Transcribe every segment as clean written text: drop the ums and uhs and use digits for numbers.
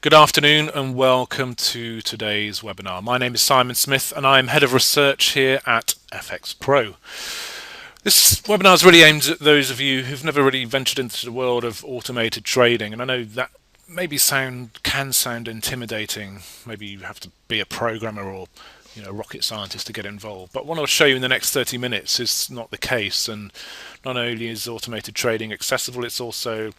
Good afternoon and welcome to today's webinar. My name is Simon Smith and I'm Head of Research here at FxPro. This webinar is really aimed at those of you who've never really ventured into the world of automated trading, and I know that can sound intimidating. Maybe you have to be a programmer or a rocket scientist to get involved. But what I'll show you in the next 30 minutes is not the case, and not only is automated trading accessible, it's also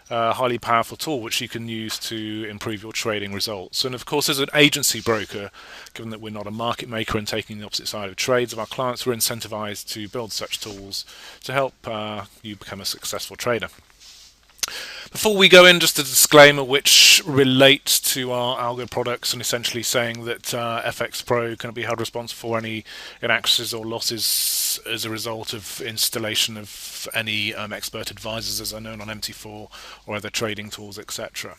a highly powerful tool which you can use to improve your trading results. And of course, as an agency broker, given that we're not a market maker and taking the opposite side of trades of our clients, we're incentivized to build such tools to help you become a successful trader. Before we go in, just a disclaimer which relates to our algo products, and essentially saying that FxPro can be held responsible for any inaccuracies or losses as a result of installation of any expert advisors as are known on MT4 or other trading tools, etc.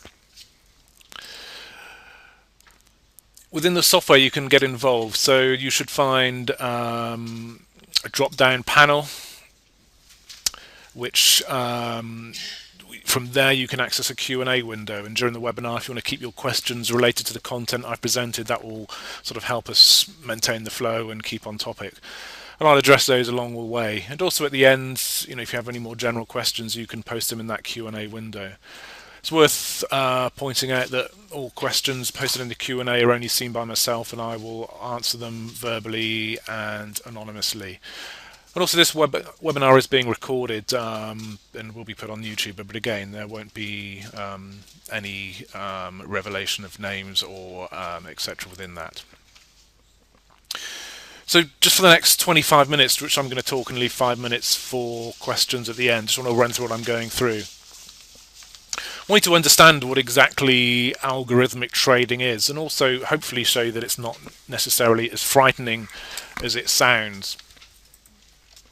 Within the software you can get involved, so you should find a drop-down panel which from there you can access a Q&A window, and during the webinar, if you want to keep your questions related to the content I've presented, that will sort of help us maintain the flow and keep on topic. And I'll address those along the way. And also at the end, if you have any more general questions, you can post them in that Q&A window. It's worth pointing out that all questions posted in the Q&A are only seen by myself, and I will answer them verbally and anonymously. And also this webinar is being recorded and will be put on YouTube, but again there won't be any revelation of names or etc. within that. So just for the next 25 minutes, which I'm going to talk and leave 5 minutes for questions at the end, just want to run through what I'm going through. I want you to understand what exactly algorithmic trading is, and also hopefully show you that it's not necessarily as frightening as it sounds.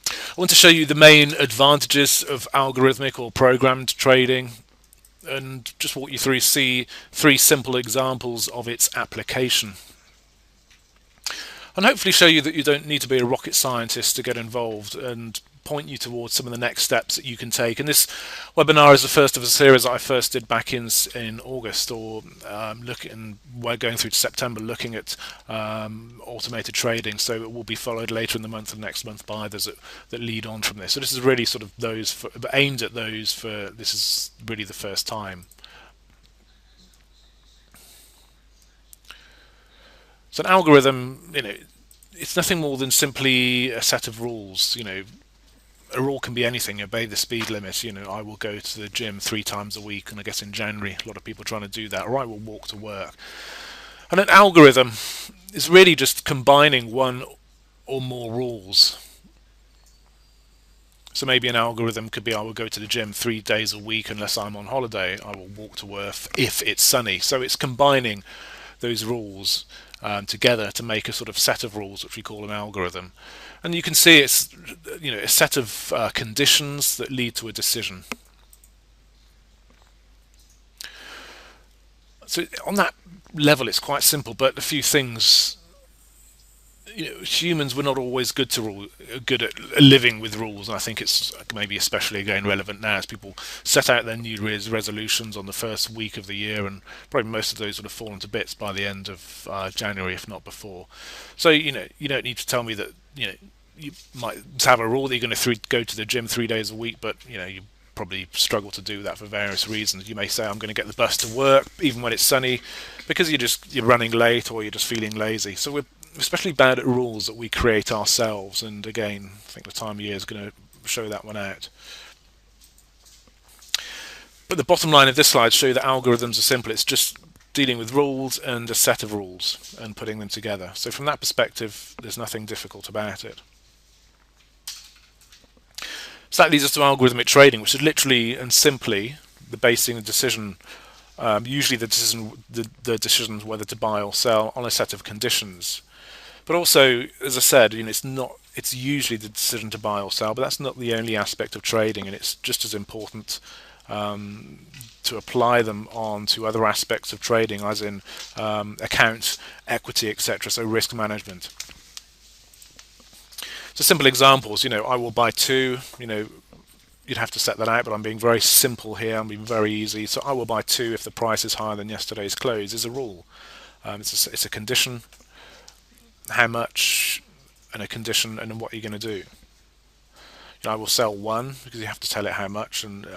I want to show you the main advantages of algorithmic or programmed trading, and just walk you through three simple examples of its application. And hopefully show you that you don't need to be a rocket scientist to get involved, and point you towards some of the next steps that you can take. And this webinar is the first of a series that I first did back in August, or we're going through to September, looking at automated trading. So it will be followed later in the month and next month by others that lead on from this. So this is really sort of aimed at those for this is really the first time. So an algorithm, it's nothing more than simply a set of rules. A rule can be anything. Obey the speed limit. I will go to the gym 3 times a week, and I guess in January a lot of people are trying to do that. Or I will walk to work. And an algorithm is really just combining one or more rules. So maybe an algorithm could be I will go to the gym 3 days a week unless I'm on holiday. I will walk to work if it's sunny. So it's combining those rules together to make a sort of set of rules, which we call an algorithm. And you can see it's a set of conditions that lead to a decision. So on that level it's quite simple, but a few things. Humans were not always good at living with rules, and I think it's maybe especially again relevant now as people set out their New Year's resolutions on the first week of the year, and probably most of those would have fallen to bits by the end of January, if not before. So you don't need to tell me that you might have a rule that you're going to go to the gym 3 days a week, but you probably struggle to do that for various reasons. You may say I'm going to get the bus to work even when it's sunny because you're running late or you're just feeling lazy. So we're especially bad at rules that we create ourselves, and again I think the time of year is going to show that one out. But the bottom line of this slide shows that algorithms are simple. It's just dealing with rules and a set of rules and putting them together. So from that perspective there's nothing difficult about it. So that leads us to algorithmic trading, which is literally and simply the basing a decision, usually the decision whether to buy or sell on a set of conditions. But also, as I said, it's usually the decision to buy or sell, but that's not the only aspect of trading, and it's just as important to apply them on to other aspects of trading, as in accounts, equity, etc. So risk management. So simple examples, I will buy 2, you'd have to set that out, but I'm being very simple here. I'm being very easy. So I will buy 2 if the price is higher than yesterday's close is a rule. It's a condition, how much, and a condition, and then what you're going to do. I will sell 1 because you have to tell it how much, and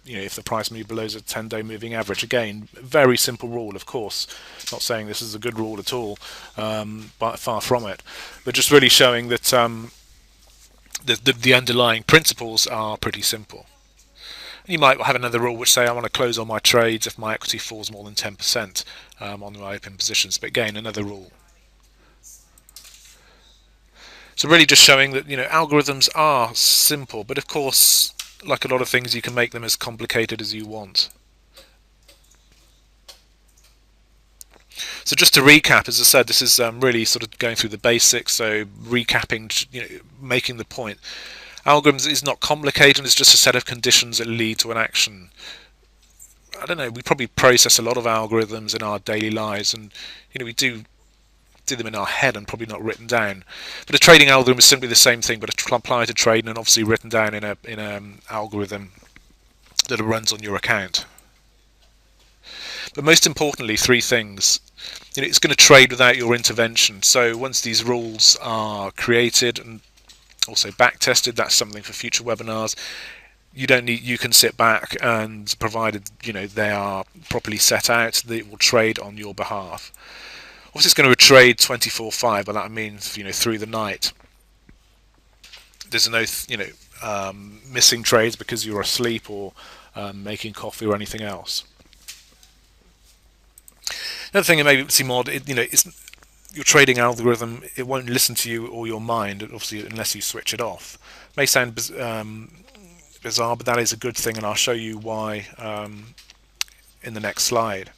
if the price moves below the 10-day moving average. Again, very simple rule, of course. Not saying this is a good rule at all, but far from it. But just really showing that the underlying principles are pretty simple. You might have another rule which say I want to close all my trades if my equity falls more than 10% on my open positions. But again, another rule. So really just showing that algorithms are simple, but of course, like a lot of things, you can make them as complicated as you want. So just to recap, as I said, this is really sort of going through the basics. So recapping, making the point. Algorithms is not complicated, it's just a set of conditions that lead to an action. I don't know, we probably process a lot of algorithms in our daily lives, and we do them in our head and probably not written down. But a trading algorithm is simply the same thing, but applied to trading and obviously written down in an algorithm that runs on your account. But most importantly, 3 things. It's going to trade without your intervention. So once these rules are created and also back tested, that's something for future webinars. You can sit back, and provided they are properly set out, it will trade on your behalf. Obviously, it's going to trade 24/5, but that means through the night. There's no missing trades because you're asleep or making coffee or anything else. Another thing that maybe seem odd, it's your trading algorithm. It won't listen to you or your mind, obviously, unless you switch it off. It may sound bizarre, but that is a good thing, and I'll show you why in the next slide.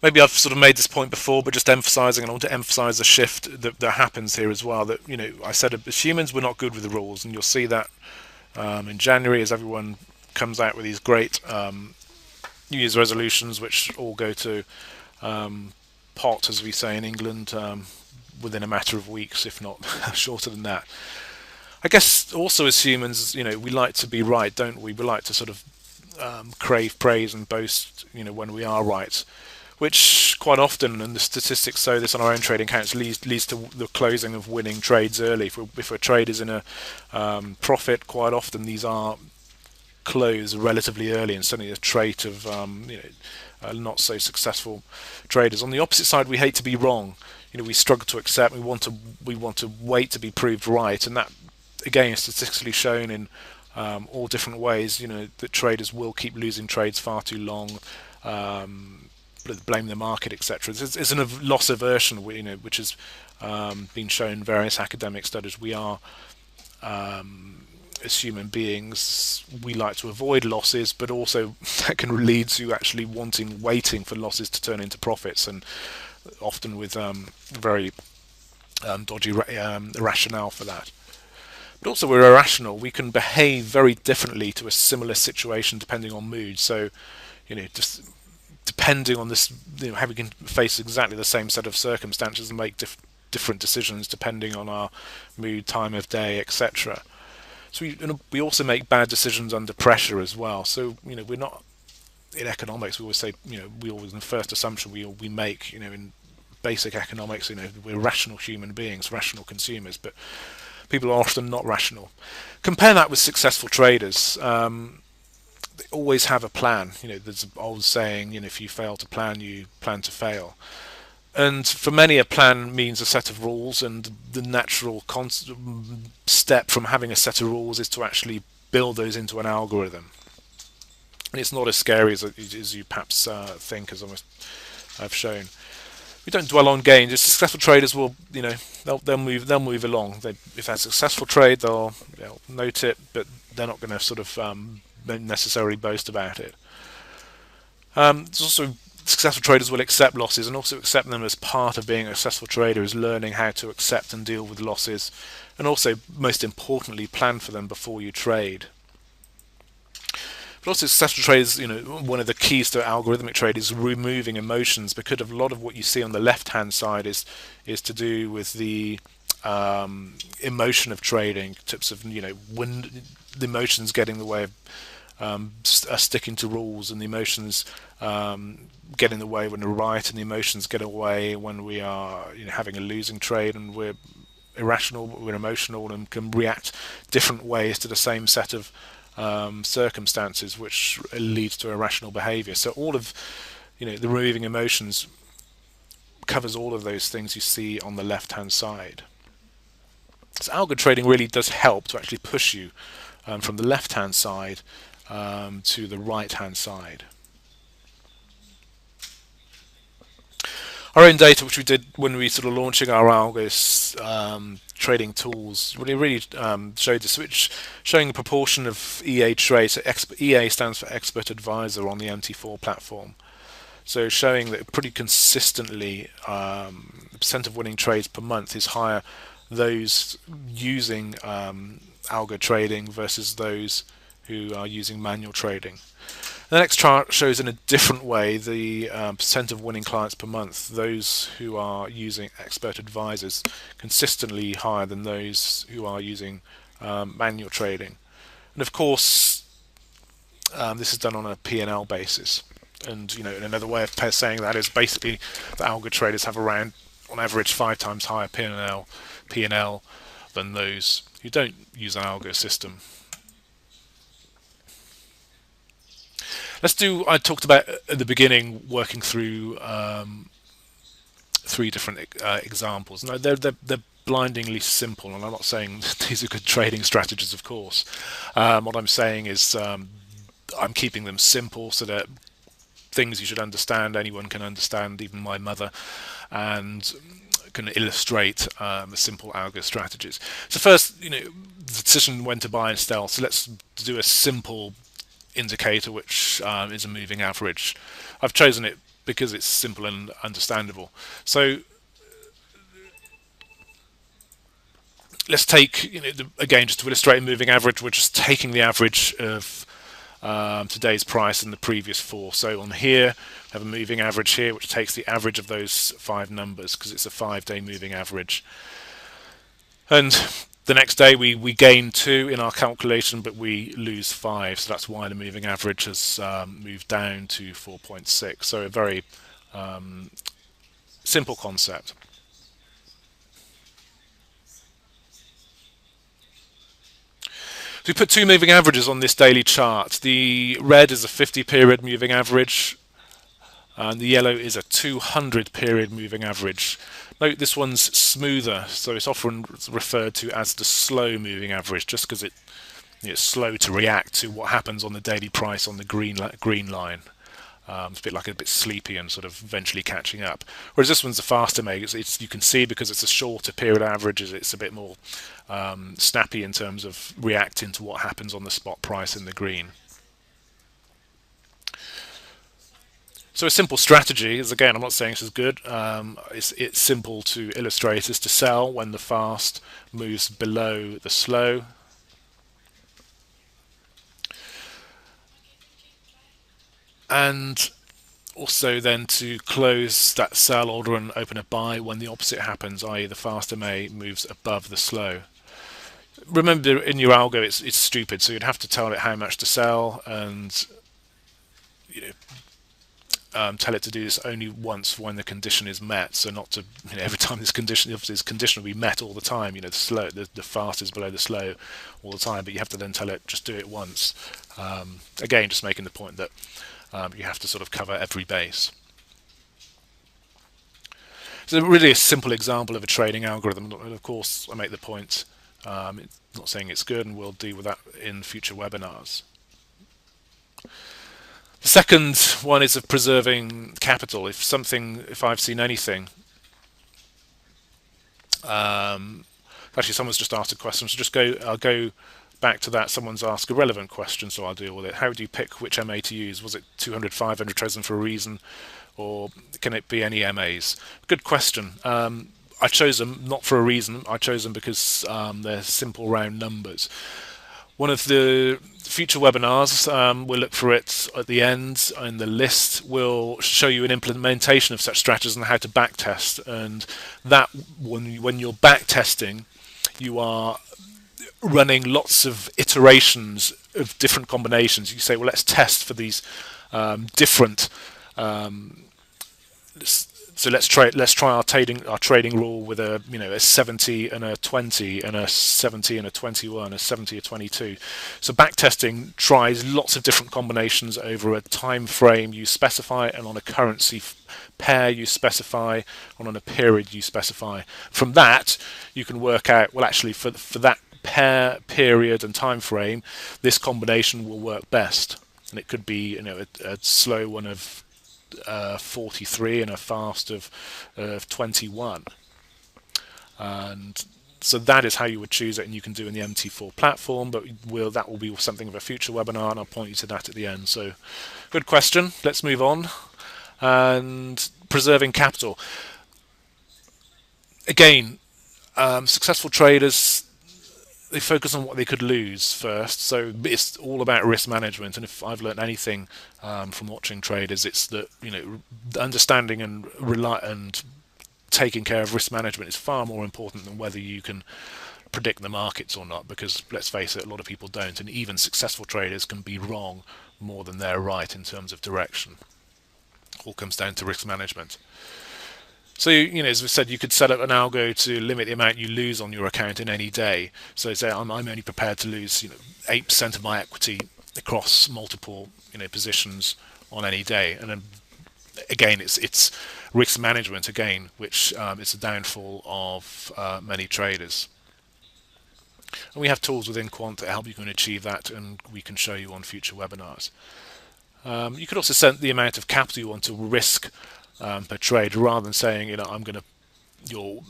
Maybe I've sort of made this point before, but just emphasising, and I want to emphasise the shift that happens here as well. That I said as humans we're not good with the rules, and you'll see that in January as everyone comes out with these great New Year's resolutions, which all go to pot, as we say in England, within a matter of weeks, if not shorter than that. I guess also as humans, we like to be right, don't we? We like to sort of crave praise and boast, when we are right, which quite often, and the statistics show this on our own trading accounts, leads to the closing of winning trades early. If a trade is in a profit, quite often these are closed relatively early, and certainly a trait of not so successful traders. On the opposite side, we hate to be wrong. We struggle to accept. We want to wait to be proved right, and that again is statistically shown in all different ways. That traders will keep losing trades far too long. Blame the market, etc. It's a loss aversion, which has been shown in various academic studies. We are, as human beings, we like to avoid losses, but also that can lead to actually waiting for losses to turn into profits, and often with very dodgy rationale for that. But also we're irrational. We can behave very differently to a similar situation depending on mood. So, just depending on this, how we can face exactly the same set of circumstances and make different decisions depending on our mood, time of day, etc. So we also make bad decisions under pressure as well. So we're not in economics. We always say the first assumption we make in basic economics, we're rational human beings, rational consumers, but people are often not rational. Compare that with successful traders. They always have a plan. There's an old saying, if you fail to plan, you plan to fail. And for many, a plan means a set of rules, and the natural step from having a set of rules is to actually build those into an algorithm. And it's not as scary as you perhaps think, as I've shown. We don't dwell on gains. The successful traders will, they'll move along. If they're a successful trade, they'll note it, but they're not going to sort of don't necessarily boast about it. There's also successful traders will accept losses, and also accept them as part of being a successful trader is learning how to accept and deal with losses, and also, most importantly, plan for them before you trade. But also successful traders, one of the keys to algorithmic trade is removing emotions, because a lot of what you see on the left-hand side is to do with the emotion of trading, tips of when the emotions get in the way of sticking to rules, and the emotions get in the way when we're right, and the emotions get away when we are having a losing trade, and we're irrational, we're emotional, and can react different ways to the same set of circumstances, which leads to irrational behavior. So all of the removing emotions covers all of those things you see on the left hand side. So algo trading really does help to actually push you from the left hand side to the right hand side. Our own data, which we did when we sort of launching our algos trading tools, really showed this, which showing the proportion of EA trades. So EA stands for Expert Advisor on the MT4 platform. So showing that pretty consistently the percent of winning trades per month is higher those using algo trading versus those who are using manual trading. The next chart shows in a different way the percent of winning clients per month. Those who are using expert advisors consistently higher than those who are using manual trading. And of course, this is done on a P&L basis. And another way of saying that is basically the algo traders have around, on average, 5 times higher P&L than those who don't use an algo system. I talked about at the beginning working through 3 different examples. No, they're blindingly simple, and I'm not saying these are good trading strategies, of course. What I'm saying is I'm keeping them simple so that things you should understand, anyone can understand, even my mother, and can illustrate the simple algo strategies. So first, the decision when to buy and sell. So let's do a simple indicator, which is a moving average. I've chosen it because it's simple and understandable. So let's take, again, just to illustrate a moving average, we're just taking the average of today's price and the previous 4. So on here, we have a moving average here, which takes the average of those 5 numbers because it's a 5-day moving average. And the next day we gain 2 in our calculation, but we lose 5. So that's why the moving average has moved down to 4.6. So a very simple concept. So we put 2 moving averages on this daily chart. The red is a 50-period moving average, and the yellow is a 200-period moving average. Note this one's smoother, so it's often referred to as the slow moving average, just because it's slow to react to what happens on the daily price on the green line. It's a bit sleepy and sort of eventually catching up. Whereas this one's a faster make. You can see because it's a shorter period average, it's a bit more snappy in terms of reacting to what happens on the spot price in the green. So a simple strategy is, again, I'm not saying this is good, it's simple to illustrate, is to sell when the fast moves below the slow. And also then to close that sell order and open a buy when the opposite happens, i.e. the fast MA moves above the slow. Remember, in your algo, it's stupid, so you'd have to tell it how much to sell, and tell it to do this only once when the condition is met. So not to every time this condition will be met all the time. The fast is below the slow all the time, but you have to then tell it just do it once. Again, just making the point that you have to sort of cover every base. So really a simple example of a trading algorithm. And of course, I make the point. It's not saying it's good, and we'll deal with that in future webinars. The second one is of preserving capital. If I've seen anything, actually someone's just asked a question, so I'll go back to that. Someone's asked a relevant question, so I'll deal with it. How do you pick which MA to use? Was it 200, 500 chosen for a reason, or can it be any MAs? Good question. I chose them not for a reason. I chose them because they're simple round numbers. One of the future webinars, we'll look for it at the end in the list, will show you an implementation of such strategies and how to backtest. And that, when you're backtesting, you are running lots of iterations of different combinations. You say, well, let's test for these different. So let's try our trading rule with a 70 and a 20 and a 70 and a 21, a 70 a 22. So backtesting tries lots of different combinations over a time frame you specify, and on a currency pair you specify, and on a period you specify. From that, you can work out, well, actually for that pair, period, and time frame, this combination will work best. And it could be a slow one of 43 and a fast of 21, and so that is how you would choose it, and you can do in the MT4 platform, but that will be something of a future webinar, and I'll point you to that at the end. So good question. Let's move on. And preserving capital, again, successful traders, they focus on what they could lose first. So it's all about risk management. And if I've learned anything from watching traders, it's that understanding and taking care of risk management is far more important than whether you can predict the markets or not. Because let's face it, a lot of people don't, and even successful traders can be wrong more than they're right in terms of direction. All comes down to risk management. So, as we said, you could set up an algo to limit the amount you lose on your account in any day. So say I'm only prepared to lose 8% of my equity across multiple positions on any day. And then again, it's risk management again, which is a downfall of many traders. And we have tools within Quant that help you can achieve that, and we can show you on future webinars. You could also set the amount of capital you want to risk per trade, rather than saying, your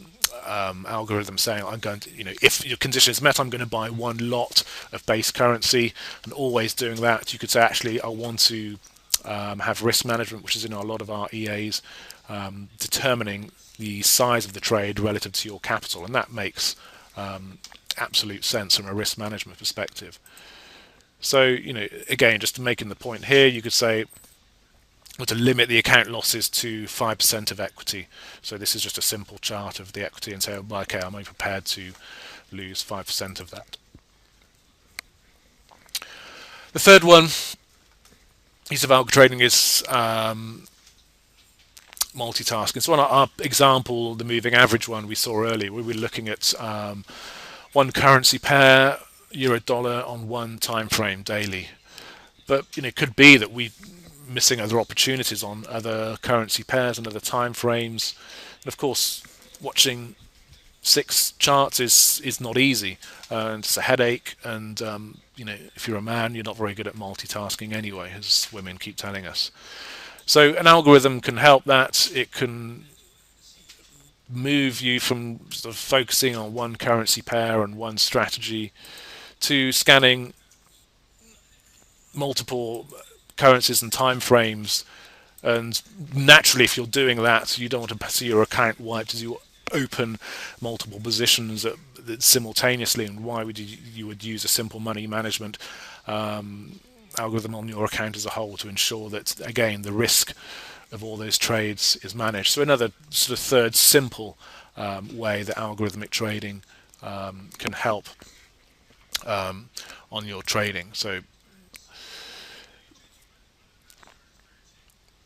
algorithm saying, I'm going to, if your condition is met, I'm going to buy one lot of base currency, and always doing that. You could say, actually, I want to have risk management, which is in a lot of our EAs, determining the size of the trade relative to your capital, and that makes absolute sense from a risk management perspective. So, again, just making the point here, you could say, to limit the account losses to 5% of equity. So this is just a simple chart of the equity, and say, okay, I'm only prepared to lose 5% of that. The third one, use of algo trading, is multitasking. So on our example, the moving average one we saw earlier, we were looking at one currency pair, euro dollar, on one time frame daily. But it could be that we missing other opportunities on other currency pairs and other time frames. And of course, watching 6 charts is not easy, and it's a headache. And if you're a man, you're not very good at multitasking anyway, as women keep telling us. So an algorithm can help that. It can move you from sort of focusing on one currency pair and one strategy to scanning multiple currencies and time frames. And naturally, if you're doing that, you don't want to see your account wiped as you open multiple positions simultaneously. And why would you would use a simple money management algorithm on your account as a whole to ensure that, again, the risk of all those trades is managed. So another sort of third simple way that algorithmic trading can help on your trading. So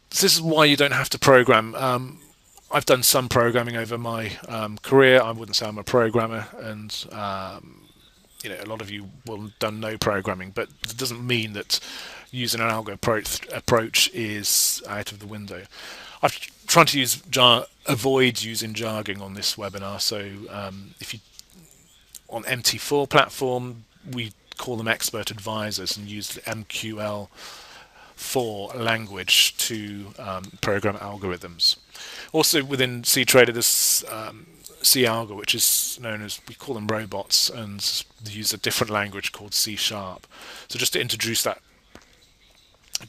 this is why you don't have to program. I've done some programming over my career. I wouldn't say I'm a programmer, and a lot of you will have done no programming, but it doesn't mean that using an algo approach is out of the window. I've tried to avoid using jargon on this webinar. So if you on MT4 platform, we call them expert advisors and use the MQL for language to program algorithms. Also within CTrader, there's C Algo, which is known as, we call them robots, and they use a different language called C#. So just to introduce that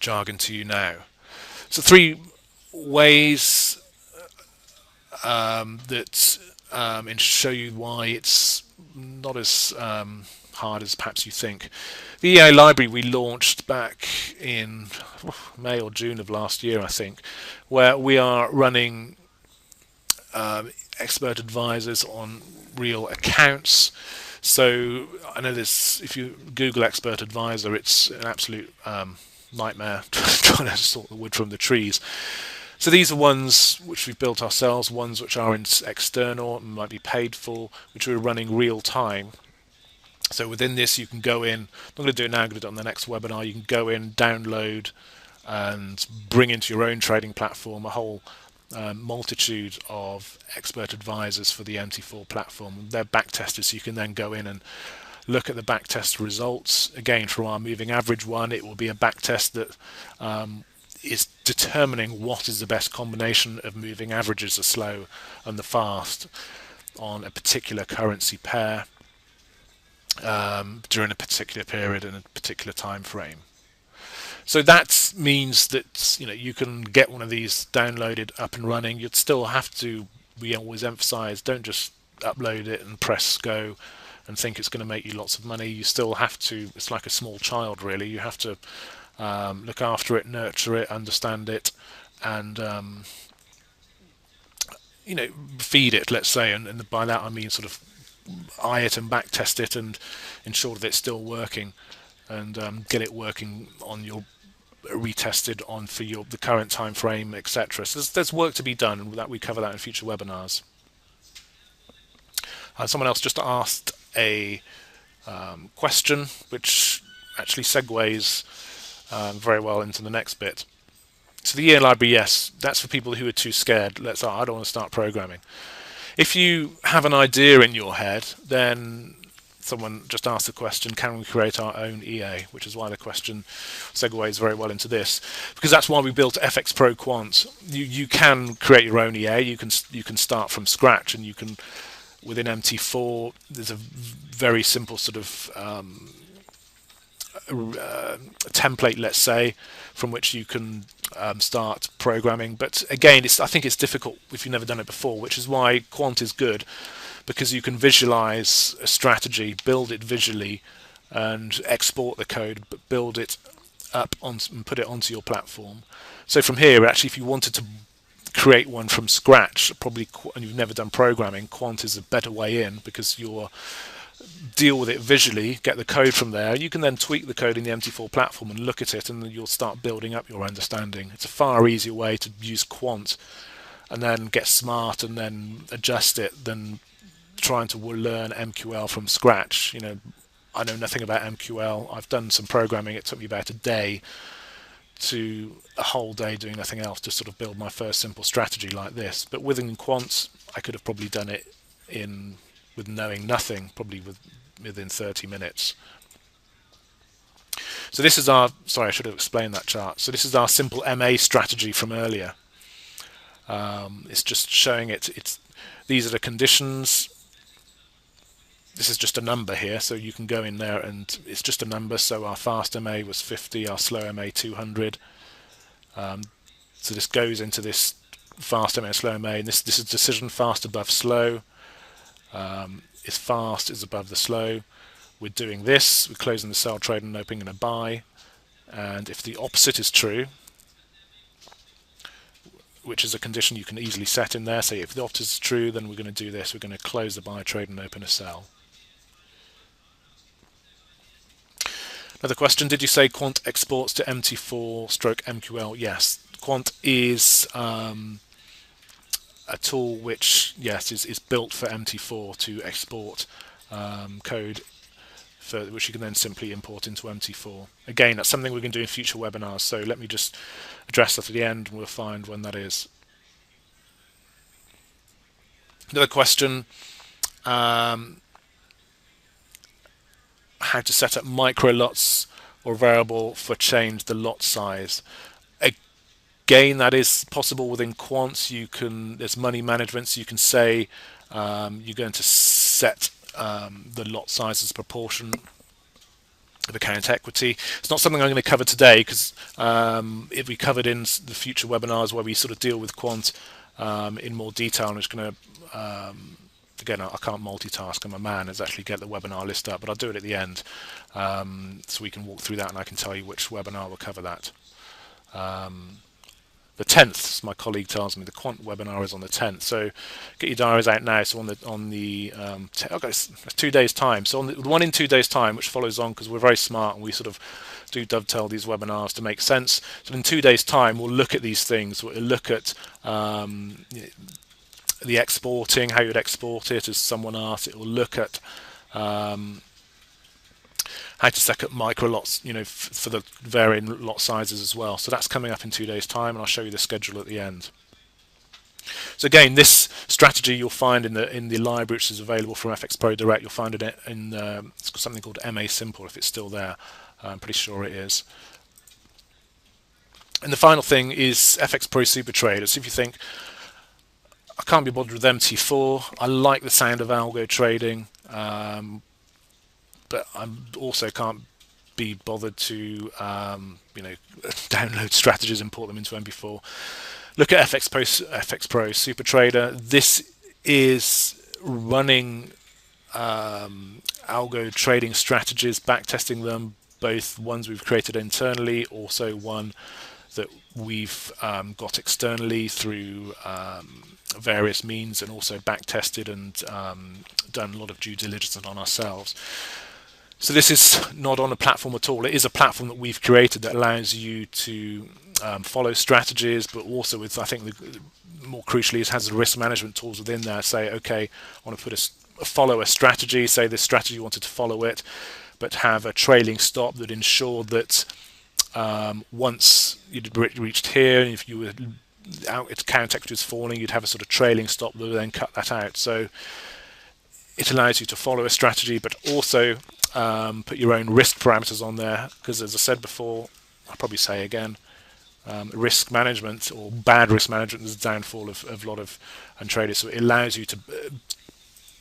jargon to you now. So 3 ways that and show you why it's not as hard as perhaps you think. The EA library we launched back in May or June of last year, I think, where we are running expert advisors on real accounts. So I know this, if you Google expert advisor, it's an absolute nightmare trying to sort the wood from the trees. So these are ones which we've built ourselves, ones which are external and might be paid for, which we're running real time. So within this you can go in, I'm not going to do it now, I'm going to do it on the next webinar, you can go in, download and bring into your own trading platform a whole multitude of expert advisors for the MT4 platform. They're back tested, so you can then go in and look at the back test results. Again, for our moving average one, it will be a back test that is determining what is the best combination of moving averages, the slow and the fast, on a particular currency pair during a particular period in a particular time frame. So that means that you can get one of these downloaded, up and running. You'd still have to, we always emphasize, don't just upload it and press go and think it's going to make you lots of money. You still have to, it's like a small child really, you have to look after it, nurture it, understand it, and feed it, let's say, and by that I mean sort of eye it and back test it and ensure that it's still working, and get it working on your retested on for the current time frame, etc. So there's work to be done, and that we cover that in future webinars. Someone else just asked a question which actually segues very well into the next bit. So the EA library, yes, that's for people who are too scared. I don't want to start programming. If you have an idea in your head, then someone just asked the question, can we create our own EA? Which is why the question segues very well into this, because that's why we built FxPro Quant. You can create your own EA. You can start from scratch, and you can, within MT4, there's a very simple sort of template, let's say, from which you can start programming. But again, I think it's difficult if you've never done it before, which is why Quant is good, because you can visualize a strategy, build it visually, and export the code, but build it up and put it onto your platform. So from here, actually, if you wanted to create one from scratch, probably, and you've never done programming, Quant is a better way in, because you'll deal with it visually, get the code from there. You can then tweak the code in the MT4 platform and look at it, and then you'll start building up your understanding. It's a far easier way to use Quant and then get smart and then adjust it than trying to learn MQL from scratch. I know nothing about MQL. I've done some programming. It took me about a whole day doing nothing else to sort of build my first simple strategy like this. But within Quant, I could have probably done it with knowing nothing, probably within 30 minutes. So this is sorry, I should have explained that chart. So this is our simple MA strategy from earlier. It's just showing these are the conditions. This is just a number here, so you can go in there and it's just a number. So our fast MA was 50, our slow MA 200. So this goes into this fast MA, slow MA, and this is decision fast above slow. Is fast is above the slow. We're doing this, we're closing the sell trade and opening a buy. And if the opposite is true, which is a condition you can easily set in there, say if the opposite is true, then we're going to do this, we're going to close the buy trade and open a sell. Another question, did you say Quant exports to MT4/MQL? Yes, Quant is a tool which, yes, is built for MT4 to export code which you can then simply import into MT4. Again, that's something we're going to do in future webinars, so let me just address that at the end and we'll find when that is. Another question, how to set up micro lots or variable for change the lot size. Again, that is possible within Quant. There's money management, so you can say you're going to set the lot size as a proportion of account equity. It's not something I'm going to cover today, because if we covered in the future webinars where we sort of deal with Quant in more detail, and it's going to again, I can't multitask. I'm a man. Is actually get the webinar list up, but I'll do it at the end, so we can walk through that, and I can tell you which webinar will cover that. The 10th, my colleague tells me, the quant webinar is on the 10th. So get your diaries out now. So okay, it's 2 days time. So on the one in 2 days time, which follows on, because we're very smart and we sort of do dovetail these webinars to make sense. So in 2 days time, we'll look at these things. We'll look at the exporting, how you'd export it, as someone asked. It will look at how to set up micro lots, for the varying lot sizes as well. So that's coming up in 2 days time, and I'll show you the schedule at the end. So again, this strategy you'll find in the library, which is available from FxPro Direct. You'll find it in it's got something called MA Simple, if it's still there. I'm pretty sure it is. And the final thing is FxPro Super Trader. So if you think, I can't be bothered with MT4, I like the sound of algo trading, but I also can't be bothered to download strategies, import them into MP4. Look at FxPro Super Trader. This is running algo trading strategies, backtesting them, both ones we've created internally, also one that we've got externally through various means, and also backtested and done a lot of due diligence on ourselves. So this is not on a platform at all. It is a platform that we've created that allows you to follow strategies, but also with, I think, more crucially, it has the risk management tools within there. Say, okay, I want to put follow a strategy. Say this strategy wanted to follow it, but have a trailing stop that ensured that once you'd reached here, and if you were out, its counter was falling, you'd have a sort of trailing stop that would then cut that out. So it allows you to follow a strategy, but also put your own risk parameters on there, because as I said before, I'll probably say again, risk management, or bad risk management, is the downfall of a lot of traders. So it allows you to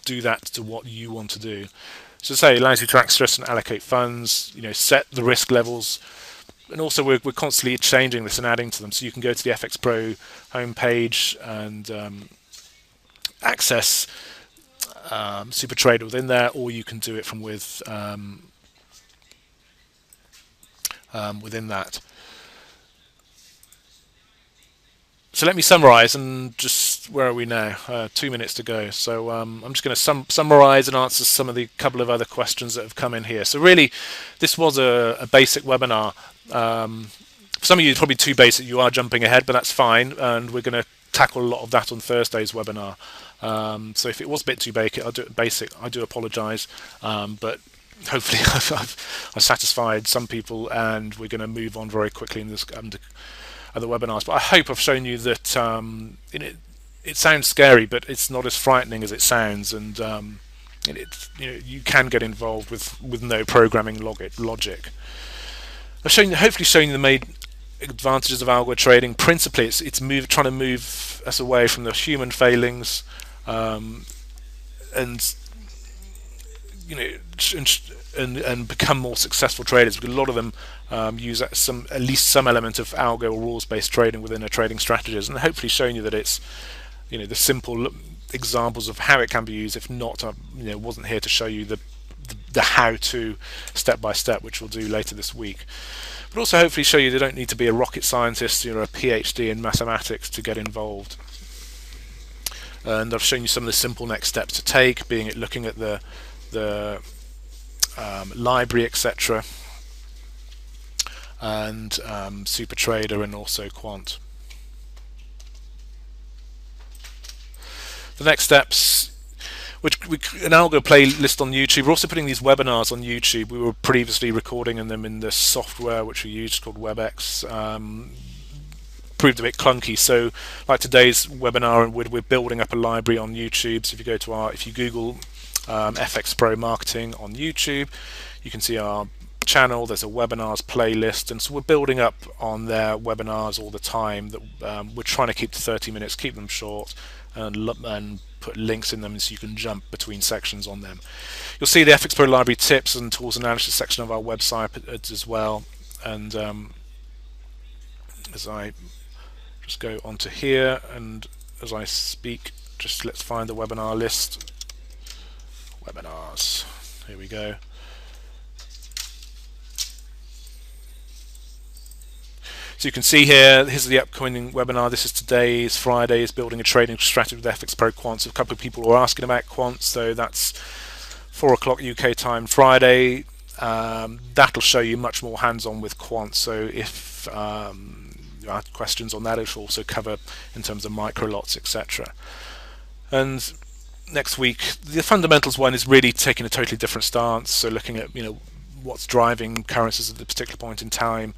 do that to what you want to do. So say it allows you to access and allocate funds, set the risk levels, and also we're constantly changing this and adding to them. So you can go to the FxPro homepage and access Super Trader within there, or you can do it from within that. So let me summarize, and just, where are we now? 2 minutes to go. So I'm just going to summarize and answer some of the couple of other questions that have come in here. So really, this was a basic webinar. For some of you, it's probably too basic. You are jumping ahead, but that's fine. And we're going to tackle a lot of that on Thursday's webinar. So if it was a bit too basic, I do apologize. But hopefully I've satisfied some people, and we're going to move on very quickly in this other webinars. But I hope I've shown you that it sounds scary, but it's not as frightening as it sounds, and you can get involved with no programming logic. I've hopefully shown you the main advantages of algo trading. Principally, it's trying to move us away from the human failings, and become more successful traders, because a lot of them use at least some element of algo or rules-based trading within their trading strategies, and hopefully showing you that it's the simple examples of how it can be used. If not, I wasn't here to show you the how-to step by step, which we'll do later this week. But also hopefully show you they don't need to be a rocket scientist or a PhD in mathematics to get involved. And I've shown you some of the simple next steps to take, being it looking at the library, etc., and Super Trader, and also Quant. The next steps, an algo playlist on YouTube. We're also putting these webinars on YouTube. We were previously recording them in the software which we used called WebEx. Proved a bit clunky, so like today's webinar, and we're building up a library on YouTube. So if you Google FxPro marketing on YouTube, you can see our channel. There's a webinars playlist, and so we're building up on their webinars all the time. That we're trying to keep to 30 minutes, keep them short, and put links in them so you can jump between sections on them. You'll see the FxPro library tips and tools analysis section of our website as well. And as I just go onto here, and as I speak, let's find the webinar list. Here we go. So you can see here, here's the upcoming webinar. This is today's, Friday's, Building a Trading Strategy with FxPro Quants. A couple of people were asking about quants, so that's 4 o'clock UK time Friday. That'll show you much more hands-on with quants. So if you have questions on that, it'll also cover in terms of micro lots, etc. And next week, the fundamentals one is really taking a totally different stance. So looking at what's driving currencies at a particular point in time.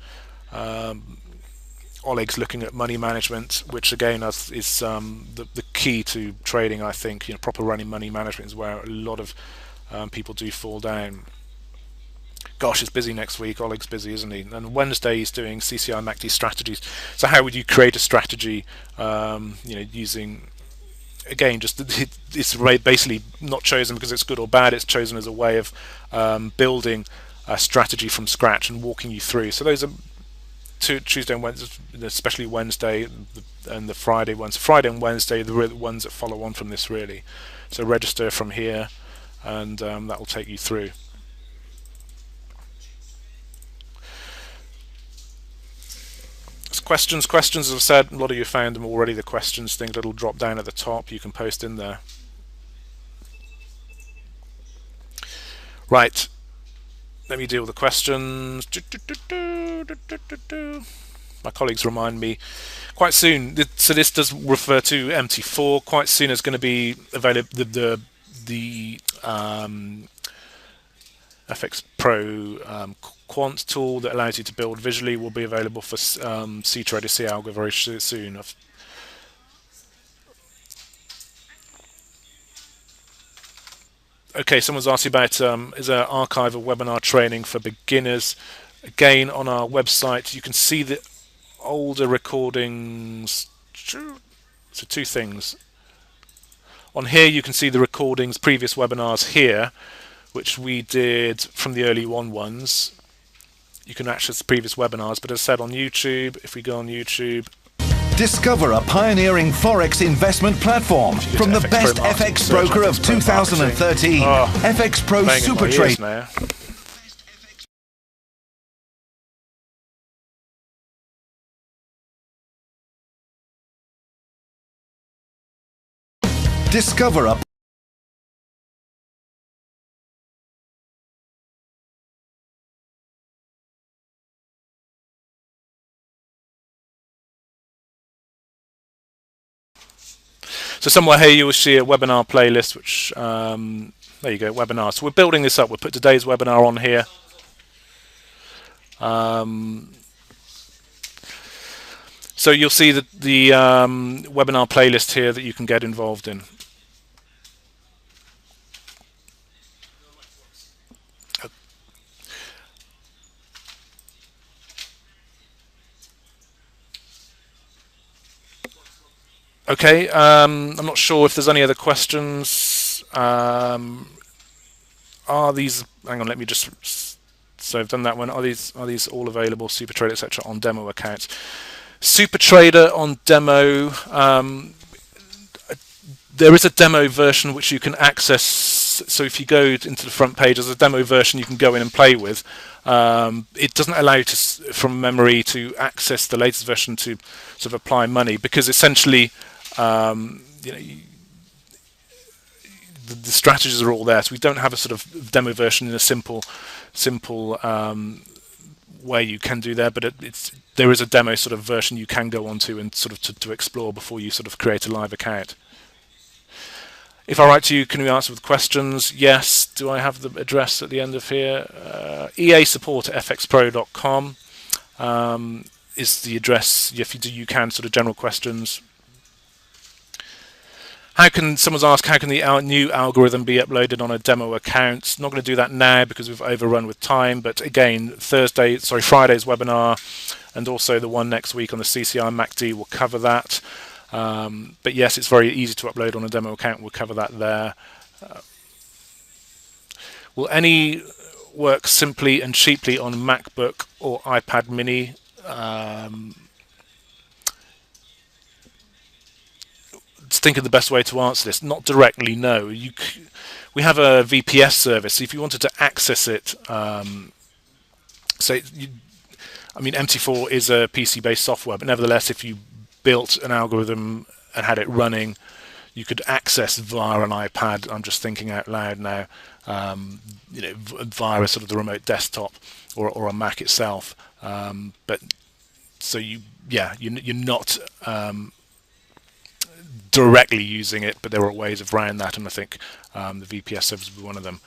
Oleg's looking at money management, which again is the key to trading. I think proper running money management is where a lot of people do fall down. Gosh, it's busy next week. Oleg's busy, isn't he? And Wednesday he's doing CCI MACD strategies. So how would you create a strategy? Using again, just it's basically not chosen because it's good or bad. It's chosen as a way of building a strategy from scratch and walking you through. So those are Tuesday and Wednesday, especially Wednesday and the Friday ones. Friday and Wednesday are the ones that follow on from this, really. So register from here, and that will take you through. Questions, as I've said, a lot of you found them already, the questions thing, that'll drop down at the top, you can post in there. Right, let me deal with the questions. My colleagues remind me quite soon, so this does refer to MT4, quite soon is going to be available, the FxPro quant tool that allows you to build visually will be available for CTrader Algo very soon. Okay, someone's asking about is there an archive of webinar training for beginners? Again, on our website you can see the older recordings. So two things. On here you can see the recordings, previous webinars here, which we did from the early ones. You can access the previous webinars, but as I said, on YouTube, if we go on YouTube, discover a pioneering Forex investment platform from the best FX broker of 2013, FxPro Super Trade. Discover a So somewhere here you will see a webinar playlist, which, there you go, webinars. So we're building this up. We'll put today's webinar on here. So you'll see the webinar playlist here that you can get involved in. Okay, I'm not sure if there's any other questions. Are these? Hang on, let me just. So I've done that one. Are these all available? SuperTrader, etc. on demo accounts. SuperTrader on demo. There is a demo version which you can access. So if you go into the front page, there's a demo version you can go in and play with. It doesn't allow you to, from memory, to access the latest version to sort of apply money, because essentially, the strategies are all there. So we don't have a sort of demo version in a simple way you can do there, but there is a demo sort of version you can go onto and sort of to explore before you sort of create a live account. If I write to you, can we answer with questions? Yes. Do I have the address at the end of here? easupport@fxpro.com is the address. If you can sort of general questions. Someone's asked, how can the new algorithm be uploaded on a demo account? Not going to do that now because we've overrun with time, but again, Friday's webinar and also the one next week on the CCI MACD will cover that. But yes, it's very easy to upload on a demo account. We'll cover that there. Will any work simply and cheaply on MacBook or iPad mini? think of the best way to answer this. Not directly, no. We have a VPS service. If you wanted to access it, MT4 is a PC-based software, but nevertheless, if you built an algorithm and had it running, you could access via an iPad. I'm just thinking out loud now, via sort of the remote desktop or a Mac itself. But so you're not directly using it, but there are ways of around that, and I think the VPS service would be one of them.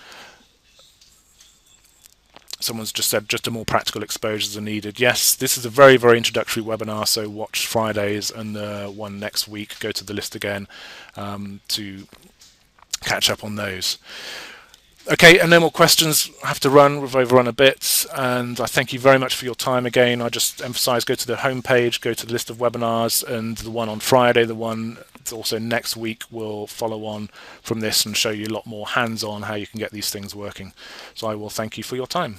Someone's just said just a more practical exposures are needed. Yes, this is a very, very introductory webinar, so watch Fridays and the one next week. Go to the list again to catch up on those. Okay, and no more questions. I have to run. We've overrun a bit, and I thank you very much for your time again. I just emphasize, go to the homepage, go to the list of webinars, and the one on Friday, the one also next week, will follow on from this and show you a lot more hands-on how you can get these things working. So I will thank you for your time.